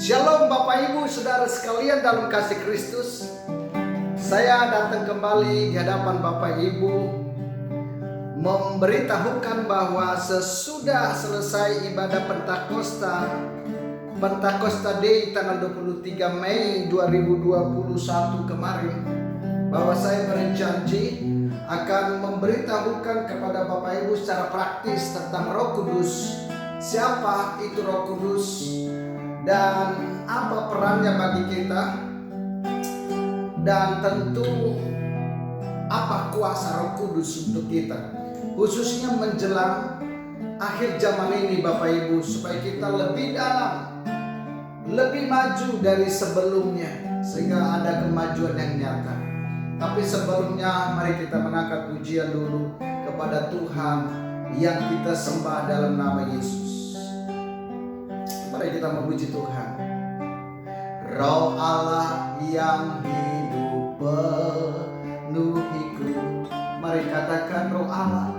Shalom Bapak Ibu Saudara sekalian dalam kasih Kristus. Saya datang kembali di hadapan Bapak Ibu memberitahukan bahwa sesudah selesai ibadah Pentakosta Day tanggal 23 Mei 2021 kemarin, bahwa saya berjanji akan memberitahukan kepada Bapak Ibu secara praktis tentang Roh Kudus. Siapa itu Roh Kudus dan apa perannya bagi kita, dan tentu apa kuasa Roh Kudus untuk kita, khususnya menjelang akhir zaman ini Bapak Ibu, supaya kita lebih dalam, lebih maju dari sebelumnya, sehingga ada kemajuan yang nyata. Tapi sebelumnya mari kita mengangkat pujian dulu kepada Tuhan yang kita sembah dalam nama Yesus. Mari kita memuji Tuhan. Roh Allah yang hidup penuhiku. Mari katakan roh Allah.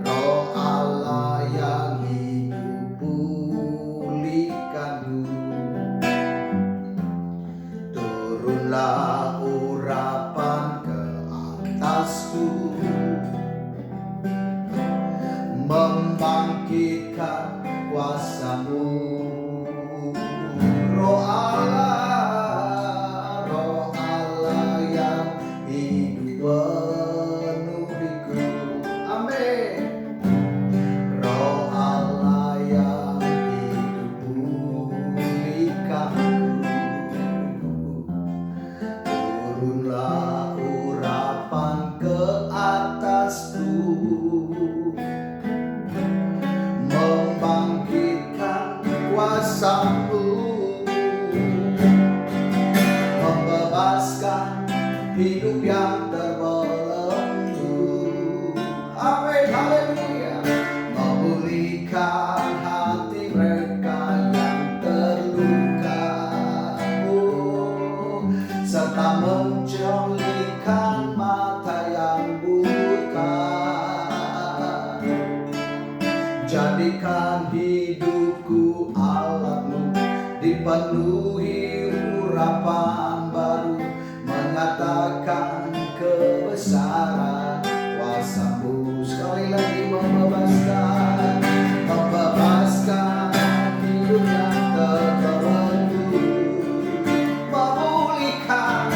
Roh Allah yang hidup pulihkanku. Turunlah urapan ke atasku, membangkitkan kuasa-Mu. Roh Allah yang hidup penuhiku. Amin. Roh Allah yang hidup pulihkanku. Turunlah urapan ke atasku, membangkitkan kuasa-Mu, membebaskan hidup yang terbelenggu. Amin, haleluya. Memulihkan hati mereka yang terluka, serta menjolingkan mata yang buta. Jadikan hidupku alat-Mu, dipenuhi urapan baru, mengatakan kebesaran kuasa-Mu. Sekali lagi membebaskan hidup yang terbelenggu, memulihkan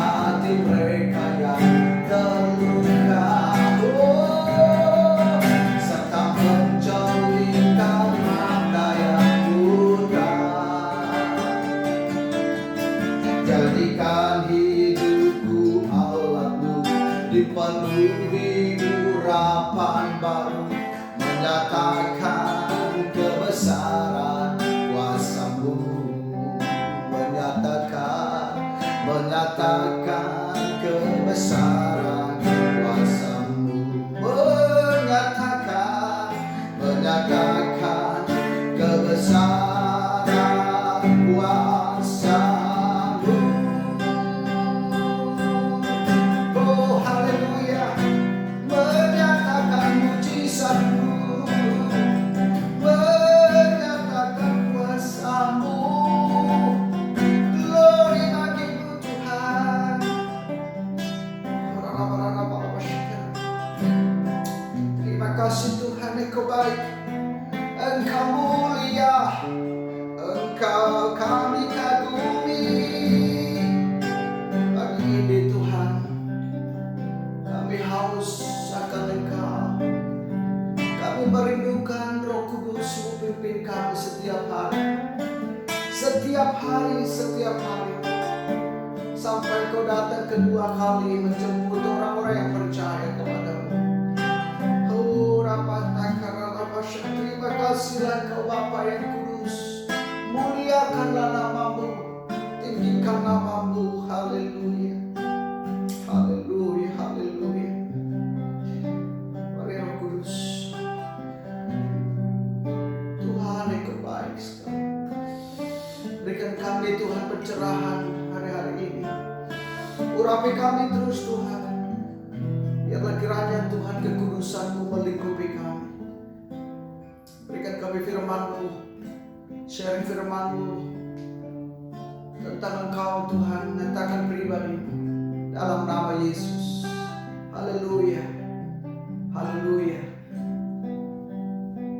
hati mereka yang terluka, serta menjolingkan mata yang buta. Jadikan hidupku alat-Mu, dipenuhi urapan baru, menyatakan kebesaran kuasa-Mu, menyatakan kebesaran kuasa-Mu, menyatakan kebesaran kuasa-Mu. Oh haleluya, menyatakan mujizat-Mu, menyatakan kuasa-Mu. Glory bagi-Mu Tuhan. Terima kasih Tuhan, Engkau baik, Engkau mulia, Engkau kami kagumi. Pagi ini Tuhan, kami haus akan Engkau. Kami merindukan Roh Kudus memimpin kami setiap hari, sampai Kau datang kedua kali menjemput orang-orang yang percaya kepada-Mu. Terima kasihlah Engkau Bapa yang kudus, muliakanlah nama-Mu, tinggikan nama-Mu. Haleluya, haleluya, haleluya. Mari Roh Kudus, Tuhan Engkau baik sekali. Berikan kami Tuhan pencerahan hari-hari ini. Urapi kami terus Tuhan. Biarlah kiranya Tuhan kekudusan-Mu melingkupi kami. firman-Mu, sharing firman-Mu tentang Engkau Tuhan, nyatakan pribadi-Mu dalam nama Yesus. Haleluya, haleluya.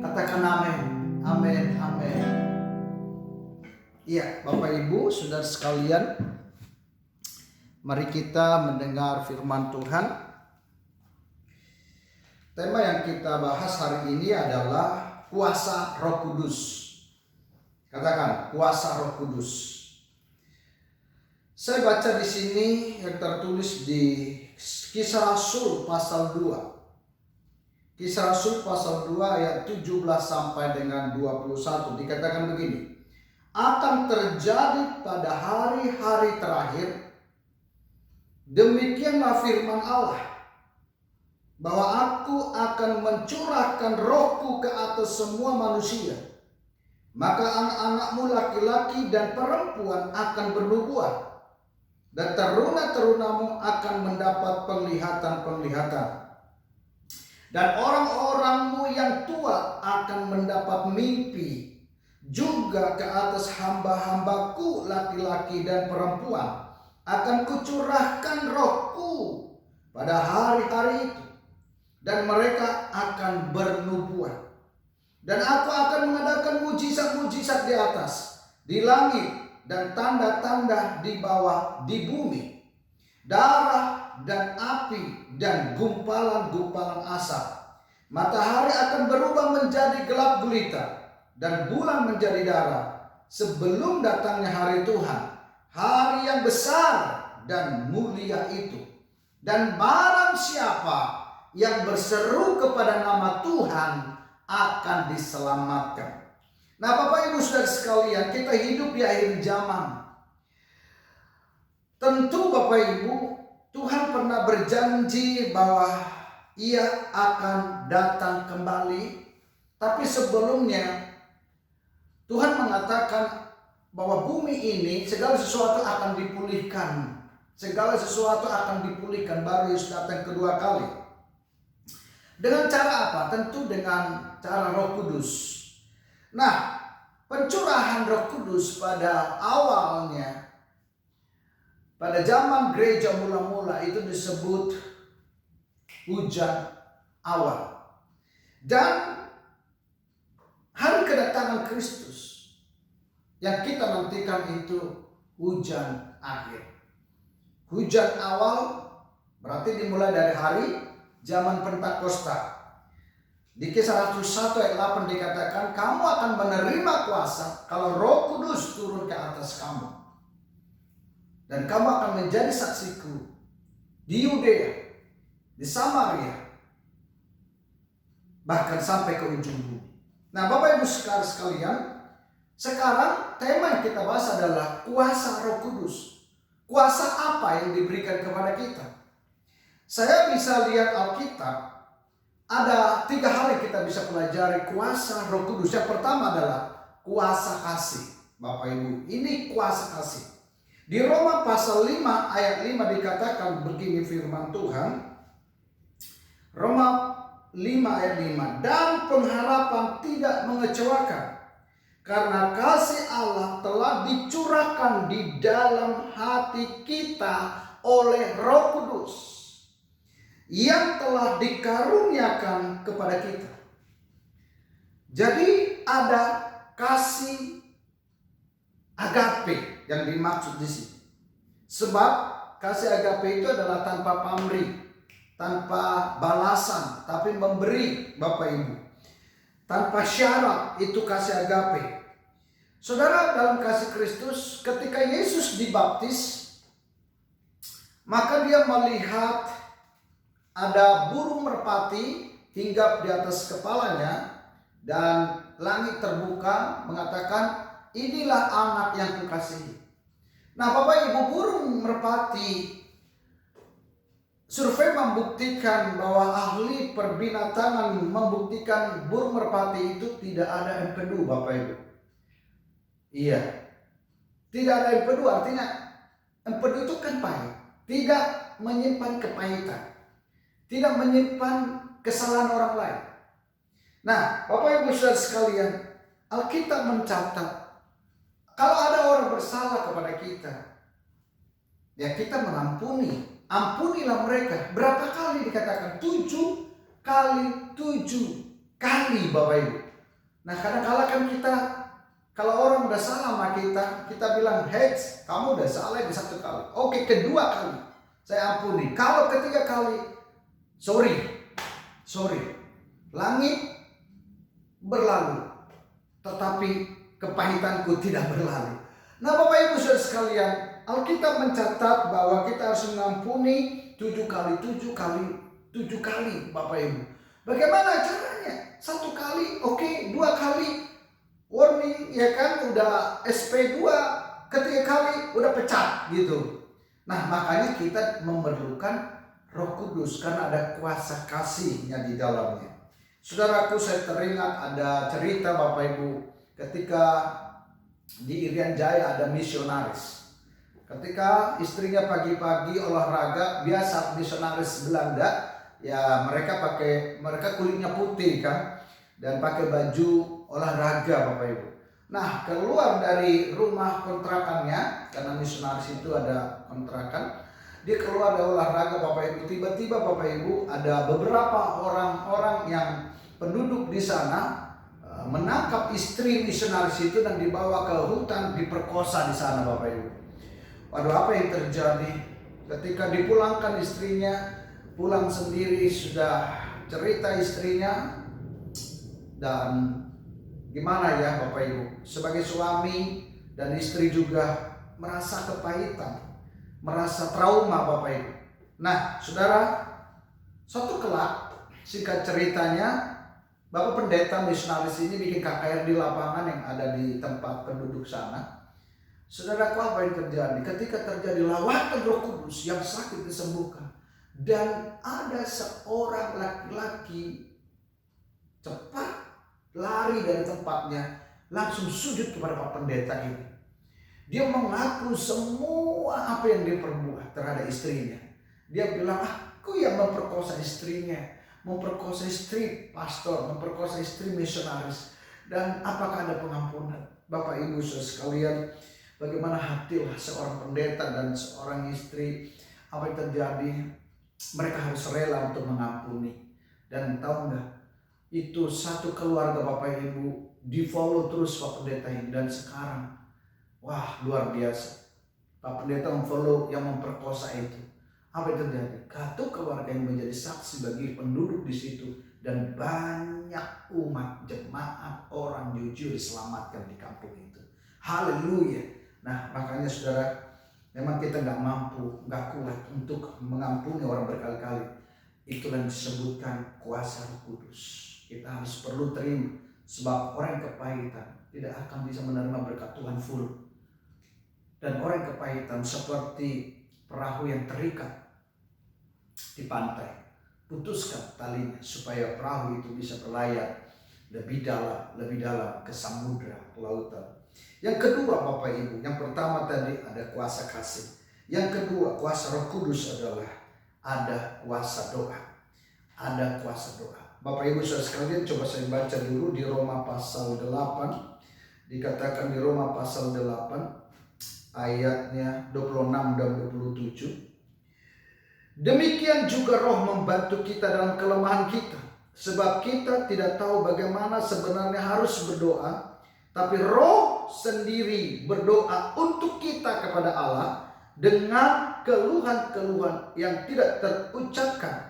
Katakan amin, amin, amin. Iya, Bapak Ibu, saudara sekalian, mari kita mendengar firman Tuhan. Tema yang kita bahas hari ini adalah kuasa Roh Kudus. Katakan, kuasa Roh Kudus. Saya baca di sini yang tertulis di Kisah Rasul pasal 2. Kisah Rasul pasal 2 ayat 17 sampai dengan 21 dikatakan begini. Akan terjadi pada hari-hari terakhir, demikianlah firman Allah, bahwa aku akan mencurahkan rohku ke atas semua manusia. Maka anak-anakmu laki-laki dan perempuan akan bernubuat, dan teruna-terunamu akan mendapat penglihatan-penglihatan. Dan orang-orangmu yang tua akan mendapat mimpi. Juga ke atas hamba-hambaku laki-laki dan perempuan akan kucurahkan rohku pada hari-hari itu, dan mereka akan bernubuat. Dan aku akan mengadakan mujizat-mujizat di atas, di langit, dan tanda-tanda di bawah, di bumi, darah dan api dan gumpalan-gumpalan asap. Matahari akan berubah menjadi gelap gulita, dan bulan menjadi darah, sebelum datangnya hari Tuhan, hari yang besar dan mulia itu. Dan barang siapa yang berseru kepada nama Tuhan akan diselamatkan. Nah, Bapak Ibu Saudara sekalian, kita hidup di akhir zaman. Tentu Bapak Ibu, Tuhan pernah berjanji bahwa Ia akan datang kembali. Tapi sebelumnya Tuhan mengatakan bahwa bumi ini segala sesuatu akan dipulihkan. Segala sesuatu akan dipulihkan baru Yesus datang kedua kali. Dengan cara apa? Tentu dengan cara Roh Kudus. Nah, pencurahan Roh Kudus pada awalnya, pada zaman gereja mula-mula itu disebut hujan awal. Dan hari kedatangan Kristus yang kita nantikan itu hujan akhir. Hujan awal berarti dimulai dari hari zaman Pentakosta. Di Kisah Rasul 1 ayat 8 dikatakan, kamu akan menerima kuasa kalau Roh Kudus turun ke atas kamu. Dan kamu akan menjadi saksiku di Yudea, di Samaria, bahkan sampai ke ujung bumi. Nah, Bapak Ibu sekalian, sekarang tema yang kita bahas adalah kuasa Roh Kudus. Kuasa apa yang diberikan kepada kita? Saya bisa lihat Alkitab, ada 3 hal yang kita bisa pelajari kuasa Roh Kudus. Yang pertama adalah kuasa kasih. Bapak Ibu, ini kuasa kasih. Di Roma pasal 5 ayat 5 dikatakan begini firman Tuhan. Roma 5 ayat 5. Dan pengharapan tidak mengecewakan, karena kasih Allah telah dicurahkan di dalam hati kita oleh Roh Kudus yang telah dikaruniakan kepada kita. Jadi ada kasih agape yang dimaksud di sini. Sebab kasih agape itu adalah tanpa pamrih, tanpa balasan, tapi memberi, Bapak Ibu. Tanpa syarat, itu kasih agape. Saudara, dalam kasih Kristus, ketika Yesus dibaptis, maka dia melihat ada burung merpati hinggap di atas kepalanya, dan langit terbuka mengatakan, inilah anak yang kukasihi. Nah, Bapak Ibu, burung merpati, survei membuktikan bahwa ahli perbinatangan membuktikan burung merpati itu tidak ada empedu, Bapak Ibu. Iya, tidak ada empedu, artinya empedu itu kan pahit, tidak menyimpan kepahitan, tidak menyimpan kesalahan orang lain. Nah, Bapak Ibu saudara sekalian, Alkitab mencatat, kalau ada orang bersalah kepada kita, ya kita mengampuni. Ampunilah mereka. Berapa kali dikatakan? 7 kali 7 kali, Bapak Ibu. Nah, kadang-kala kan kita, kalau orang udah salah sama kita bilang, "Hey, kamu udah salah di 1 kali. Oke, kedua kali saya ampuni. Kalau ketiga kali, sorry. Langit berlalu, tetapi kepahitanku tidak berlalu." Nah, Bapak Ibu Saudara sekalian, Alkitab mencatat bahwa kita harus mengampuni 7 kali, 7 kali, 7 kali, Bapak Ibu. Bagaimana caranya? 1 kali, oke, 2 kali warning, ya kan, udah SP2, ketiga kali udah pecat gitu. Nah, makanya kita memerlukan Roh Kudus karena ada kuasa kasihnya di dalamnya. Saudaraku, saya teringat ada cerita, Bapak Ibu, ketika di Irian Jaya ada misionaris. Ketika istrinya pagi-pagi olahraga, biasa misionaris Belanda, ya mereka kulitnya putih kan, dan pakai baju olahraga, Bapak Ibu. Nah, keluar dari rumah kontrakannya, karena misionaris itu ada kontrakan, dia keluar dari olahraga, Bapak Ibu. Tiba-tiba, Bapak Ibu, ada beberapa orang-orang yang penduduk di sana menangkap istri misionaris itu dan dibawa ke hutan, diperkosa di sana, Bapak Ibu. Waduh, apa yang terjadi? Ketika dipulangkan istrinya, pulang sendiri, sudah cerita istrinya, dan gimana ya Bapak Ibu, sebagai suami dan istri juga merasa kepahitan, merasa trauma, Bapak Ibu. Nah, saudara, suatu kelak, singkat ceritanya, Bapak pendeta misionaris ini bikin KKR di lapangan yang ada di tempat penduduk sana. Saudara, apa yang terjadi? Ketika terjadi lawatan Roh Kudus, yang sakit disembuhkan, dan ada seorang laki-laki cepat lari dari tempatnya, langsung sujud kepada Pak Pendeta ini. Dia mengaku semua apa yang dia perbuat terhadap istrinya. Dia bilang, aku yang memperkosa istrinya, memperkosa istri pastor, memperkosa istri misionaris, dan apakah ada pengampunan? Bapak Ibu Saudara sekalian, bagaimana hatilah seorang pendeta dan seorang istri, apa yang terjadi? Mereka harus rela untuk mengampuni. Dan tahu nggak, itu satu keluarga, Bapak Ibu, di follow terus Pak Pendeta ini. Dan sekarang, wah, luar biasa, Pak Pendeta memfollow yang memperkosa itu. Apa yang terjadi? Satu keluarga yang menjadi saksi bagi penduduk di situ, dan banyak umat, jemaat, orang jujur diselamatkan di kampung itu. Haleluya. Nah, makanya saudara, memang kita nggak mampu, nggak kuat untuk mengampuni orang berkali-kali. Itulah yang disebutkan kuasa Roh Kudus. Kita harus perlu terima, sebab orang yang kepahitan tidak akan bisa menerima berkat Tuhan full. Dan orang yang kepahitan seperti perahu yang terikat di pantai. Putuskan talinya supaya perahu itu bisa berlayar lebih dalam ke samudra, ke lautan. Yang kedua, Bapak Ibu, yang pertama tadi ada kuasa kasih. Yang kedua, kuasa Roh Kudus adalah ada kuasa doa. Ada kuasa doa. Bapak Ibu Saudara sekalian, coba saya baca dulu di Roma pasal 8. Dikatakan di Roma pasal 8 ayatnya 26 dan 27. Demikian juga Roh membantu kita dalam kelemahan kita, sebab kita tidak tahu bagaimana sebenarnya harus berdoa, tapi Roh sendiri berdoa untuk kita kepada Allah dengan keluhan-keluhan yang tidak terucapkan.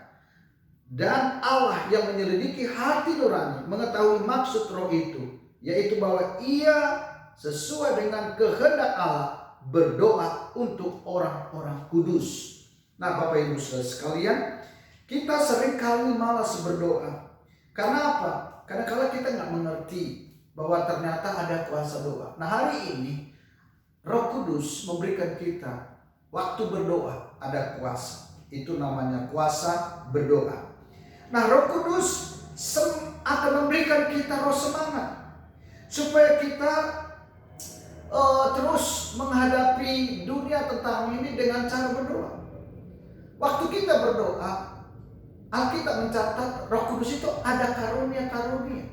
Dan Allah yang menyelidiki hati nurani mengetahui maksud Roh itu, yaitu bahwa Ia sesuai dengan kehendak Allah berdoa untuk orang-orang kudus. Nah, Bapak Ibu Saudara sekalian, kita seringkali malas berdoa. Karena apa? Karena kalau kita nggak mengerti bahwa ternyata ada kuasa doa. Nah, hari ini Roh Kudus memberikan kita waktu berdoa, ada kuasa. Itu namanya kuasa berdoa. Nah, Roh Kudus akan memberikan kita roh semangat supaya kita terus menghadapi dunia tentang ini dengan cara berdoa. Waktu kita berdoa, Alkitab mencatat Roh Kudus itu ada karunia-karunia.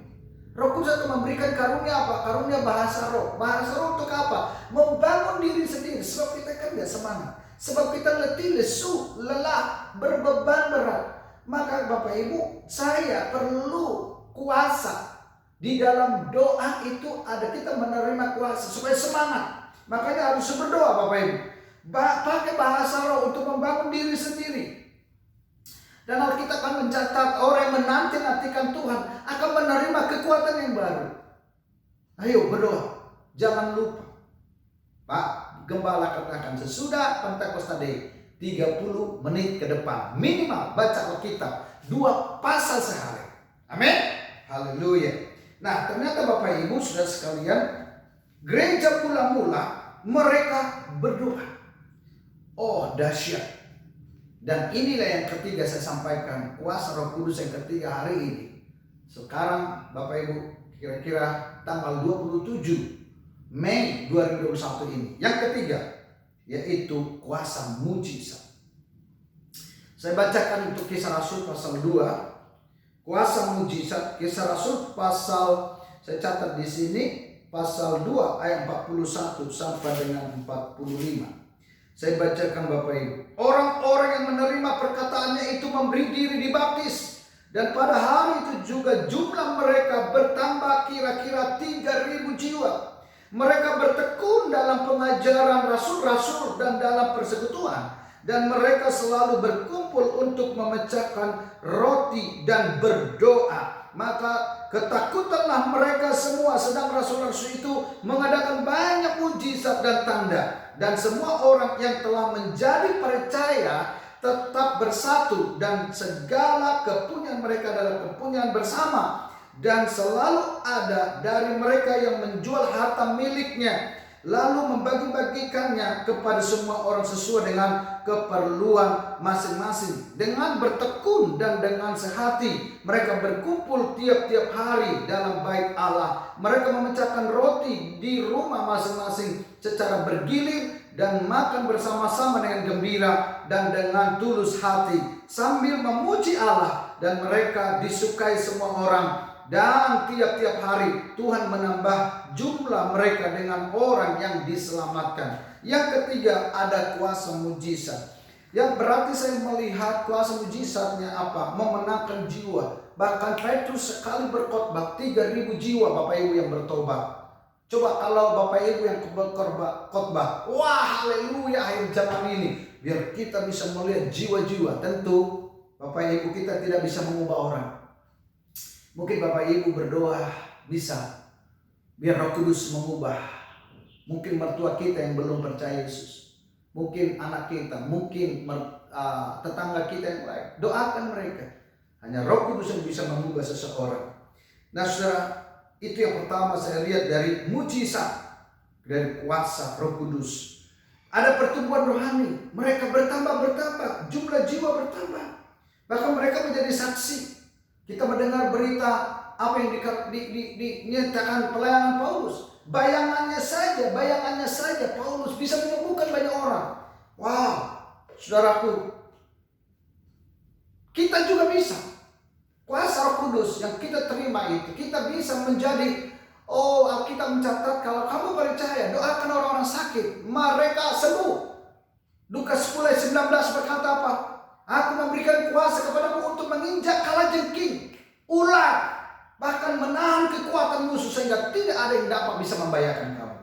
Roh Kudus akan memberikan karunia apa? Karunia bahasa roh. Bahasa roh untuk apa? Membangun diri sendiri. Sebab kita kan gak semangat. Sebab kita letih, lesu, lelah, berbeban berat. Maka Bapak Ibu, saya perlu kuasa. Di dalam doa itu ada kita menerima kuasa supaya semangat. Makanya harus berdoa Bapak Ibu. Pakai bahasa roh untuk membangun diri sendiri. Dan Alkitab akan mencatat orang yang menanti-nantikan Tuhan akan menerima kekuatan yang baru. Ayo berdoa. Jangan lupa. Pak Gembala katakan sesudah Pentakosta Day 30 menit ke depan. Minimal baca Alkitab 2 pasal sehari. Amin. Haleluya. Nah ternyata Bapak Ibu sudah sekalian. Gereja mula-mula mereka berdoa. Oh dahsyat. Dan inilah yang ketiga saya sampaikan, kuasa Roh Kudus yang ketiga hari ini. Sekarang Bapak Ibu kira-kira tanggal 27 Mei 2021 ini. Yang ketiga yaitu kuasa mujizat. Saya bacakan untuk Kisah Rasul pasal 2. Kuasa mujizat Kisah Rasul pasal, saya catat di sini pasal 2 ayat 41 sampai dengan 45. Saya bacakan Bapak Ibu. Orang-orang yang menerima perkataannya itu memberi diri dibaptis. Dan pada hari itu juga jumlah mereka bertambah kira-kira 3.000 jiwa. Mereka bertekun dalam pengajaran rasul-rasul dan dalam persekutuan. Dan mereka selalu berkumpul untuk memecahkan roti dan berdoa. Maka ketakutanlah mereka semua, sedang rasul-rasul itu mengadakan banyak mujizat dan tanda. Dan semua orang yang telah menjadi percaya tetap bersatu, dan segala kepunyaan mereka adalah kepunyaan bersama. Dan selalu ada dari mereka yang menjual harta miliknya, lalu membagi-bagikannya kepada semua orang sesuai dengan keperluan masing-masing. Dengan bertekun dan dengan sehati mereka berkumpul tiap-tiap hari dalam bait Allah. Mereka memecahkan roti di rumah masing-masing secara bergilir dan makan bersama-sama dengan gembira dan dengan tulus hati sambil memuji Allah. Dan mereka disukai semua orang. Dan tiap-tiap hari Tuhan menambah jumlah mereka dengan orang yang diselamatkan. Yang ketiga ada kuasa mujizat. Yang berarti saya melihat kuasa mujizatnya apa? Memenangkan jiwa. Bahkan Petrus sekali berkhotbah 3.000 jiwa Bapak Ibu yang bertobat. Coba kalau Bapak Ibu yang berkhotbah, wah haleluya akhir zaman ini. Biar kita bisa melihat jiwa-jiwa. Tentu Bapak Ibu kita tidak bisa mengubah orang. Mungkin Bapak Ibu berdoa bisa biar Roh Kudus mengubah. Mungkin mertua kita yang belum percaya Yesus, mungkin anak kita, mungkin tetangga kita yang lain. Doakan mereka. Hanya Roh Kudus yang bisa mengubah seseorang. Nah saudara, itu yang pertama saya lihat dari mujizat, dari kuasa Roh Kudus. Ada pertumbuhan rohani. Mereka bertambah, jumlah jiwa bertambah. Bahkan mereka menjadi saksi. Kita mendengar berita apa yang dinyatakan pelayanan Paulus. Bayangannya saja Paulus bisa menyembuhkan banyak orang. Wow, saudaraku, kita juga bisa. Kuasa Roh Kudus yang kita terima itu, kita bisa menjadi, Alkitab mencatat kalau kamu percaya, doakan orang-orang sakit, mereka sembuh. Lukas 10:19 berkata apa? Aku memberikan kuasa kepadamu untuk menginjak kalajengking, ular, bahkan menahan kekuatan musuh sehingga tidak ada yang dapat bisa membahayakan kamu.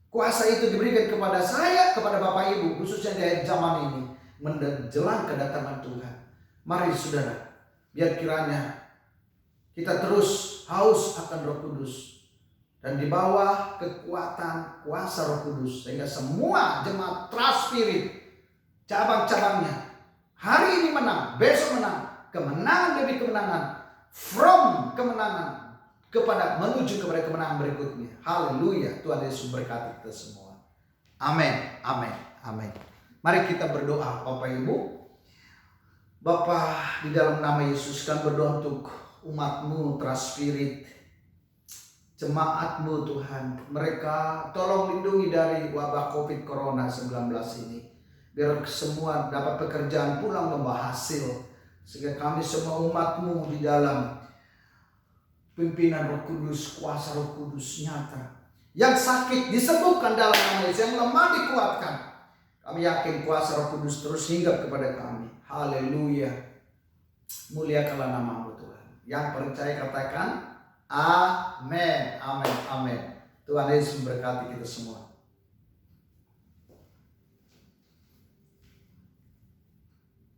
Kuasa itu diberikan kepada saya, kepada Bapak Ibu, khususnya di akhir zaman ini, menjelang kedatangan Tuhan. Mari saudara, biar kiranya kita terus haus akan Roh Kudus dan di bawah kekuatan kuasa Roh Kudus, sehingga semua jemaat Trust Spirit cabang-cabangnya hari ini menang, besok menang, kemenangan demi kemenangan, from kemenangan menuju kepada kemenangan berikutnya. Haleluya. Tuhan Yesus berkati kita semua. Amin, amin, amin. Mari kita berdoa Bapak Ibu. Bapa, di dalam nama Yesus kami berdoa untuk umat-Mu Trust Spirit, jemaat-Mu Tuhan. Mereka tolong lindungi dari wabah COVID Corona 19 ini. Biar semua dapat pekerjaan pulang membawa hasil. Sehingga kami semua umat-Mu di dalam pimpinan Roh Kudus, kuasa Roh Kudus nyata. Yang sakit disembuhkan dalam nama Yesus, yang lemah dikuatkan. Kami yakin kuasa Roh Kudus terus hinggap kepada kami. Haleluya. Muliakanlah nama-Mu Tuhan. Yang percaya katakan amin, amin, amin. Tuhan Yesus memberkati kita semua.